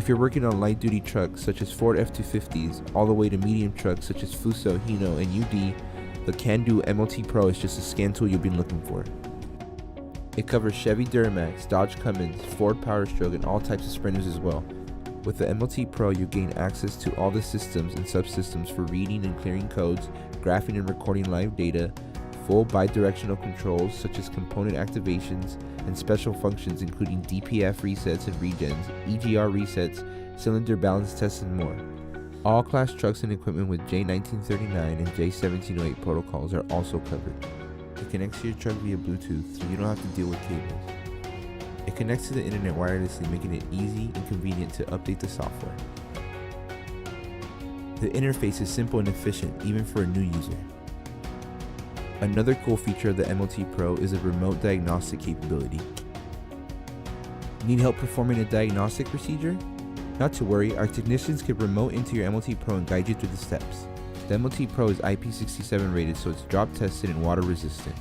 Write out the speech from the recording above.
If you're working on light-duty trucks such as Ford F-250s, all the way to medium trucks such as Fuso, Hino, and UD, the CanDo MLT Pro is just a scan tool you've been looking for. It covers Chevy Duramax, Dodge Cummins, Ford Powerstroke, and all types of sprinters as well. With the MLT Pro, you gain access to all the systems and subsystems for reading and clearing codes, graphing and recording live data, full bi-directional controls such as component activations, and special functions including DPF Resets and Regens, EGR resets, cylinder balance tests, and more. All class trucks and equipment with J1939 and J1708 protocols are also covered. It connects to your truck via Bluetooth, so you don't have to deal with cables. It connects to the internet wirelessly, making it easy and convenient to update the software. The interface is simple and efficient, even for a new user. Another cool feature of the MLT Pro is a remote diagnostic capability. Need help performing a diagnostic procedure? Not to worry, our technicians can remote into your MLT Pro and guide you through the steps. The MLT Pro is IP67 rated, so it's drop tested and water resistant.